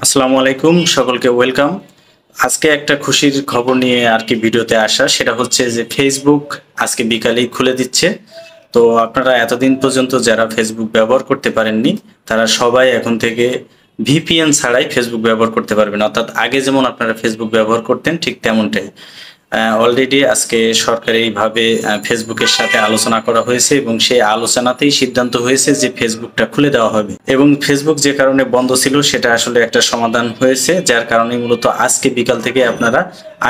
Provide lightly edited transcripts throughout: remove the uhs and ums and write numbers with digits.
আসসালামু আলাইকুম, সকলকে ওয়েলকাম। আজকে একটা খুশির খবর নিয়ে আর কি ভিডিওতে আসা, সেটা হচ্ছে যে ফেসবুক আজকে বিকালেই খুলে দিচ্ছে। তো আপনারা এতদিন পর্যন্ত যারা ফেসবুক ব্যবহার করতে পারেননি, তারা সবাই এখন থেকে ভিপিএন ছাড়াই ফেসবুক ব্যবহার করতে পারবেন। অর্থাৎ আগে যেমন আপনারা ফেসবুক ব্যবহার করতেন ঠিক তেমনটাই। অলরেডি আজকে সরকারিভাবে ফেসবুকের সাথে আলোচনা করা হয়েছে এবং সেই আলোচনাতেই সিদ্ধান্ত হয়েছে যে ফেসবুকটা খুলে দেওয়া হবে এবং ফেসবুক যে কারণে বন্ধ ছিল সেটা আসলে একটা সমাধান হয়েছে, যার কারণে মূলত আজকে বিকাল থেকে আপনারা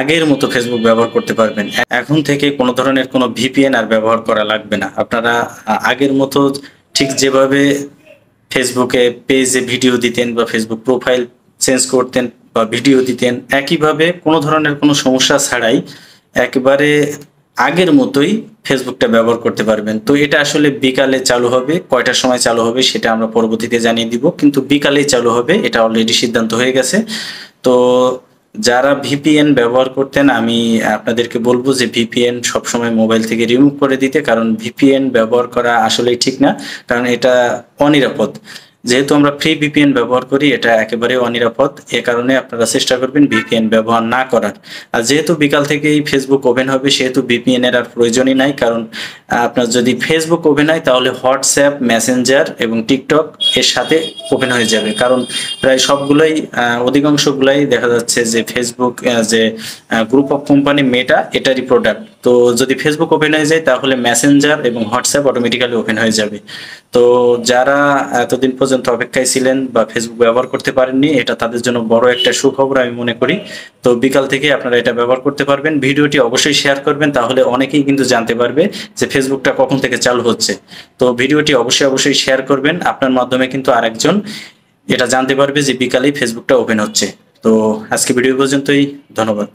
আগের মতো ফেসবুক ব্যবহার করতে পারবেন। এখন থেকে কোনো ধরনের কোনো ভিপিএন আর ব্যবহার করা লাগবে না। আপনারা আগের মতো ঠিক যেভাবে ফেসবুকে পেজে ভিডিও দিতেন বা ফেসবুক প্রোফাইল চেঞ্জ করতেন বা ভিডিও দিতেন, একইভাবে কোনো ধরনের কোনো সমস্যা ছাড়াই একেবারে আগের মতোই ফেসবুকটা ব্যবহার করতে পারবেন। তো এটা আসলে বিকালে চালু হবে, কয়টার সময় চালু হবে সেটা আমরা পরবর্তীতে জানিয়ে দিব, কিন্তু বিকালেই চালু হবে, এটা অলরেডি সিদ্ধান্ত হয়ে গেছে। তো যারা ভিপিএন ব্যবহার করতেন, আমি আপনাদেরকে বলবো যে ভিপিএন সবসময় মোবাইল থেকে রিমুভ করে দিতে, কারণ ভিপিএন ব্যবহার করা আসলেই ঠিক না, কারণ এটা অনিরাপদ। যেহেতু আমরা ফ্রি ভিপিএন ব্যবহার করি, এটা একেবারে অনিরাপদ। এ কারণে আপনারা চেষ্টা করবেন ভিপিএন ব্যবহার না করার। আর যেহেতু বিকাল থেকেই ফেসবুক ওপেন হবে, সেহেতু ভিপিএন এর আর প্রয়োজনই নাই, কারণ আপনার যদি ফেসবুক ওপেন হয় তাহলে হোয়াটসঅ্যাপ, মেসেঞ্জার এবং টিকটক এর সাথে ওপেন হয়ে যাবে। কারণ প্রায় সবগুলোই অধিকাংশগুলাই দেখা যাচ্ছে যে ফেসবুক যে গ্রুপ অফ কোম্পানি মেটা এটারই প্রোডাক্ট। তো যদি ফেসবুক ওপেন হয়ে যায় তাহলে মেসেঞ্জার এবং হোয়াটসঅ্যাপ অটোমেটিক্যালি ওপেন হয়ে যাবে। তো যারা এতদিন পর্যন্ত অপেক্ষায় ছিলেন বা ফেসবুক ব্যবহার করতে পারেননি, এটা তাদের জন্য বড় একটা সুখবর আমি মনে করি। তো বিকাল থেকে আপনারা এটা ব্যবহার করতে পারবেন। ভিডিওটি অবশ্যই শেয়ার করবেন, তাহলে অনেকেই কিন্তু জানতে পারবে যে ফেসবুকটা কখন থেকে চালু হচ্ছে। তো ভিডিওটি অবশ্যই শেয়ার করবেন, আপনার মাধ্যমে কিন্তু আরেকজন এটা জানতে পারবে যে বিকালেই ফেসবুকটা ওপেন হচ্ছে। তো আজকে ভিডিও পর্যন্তই, ধন্যবাদ।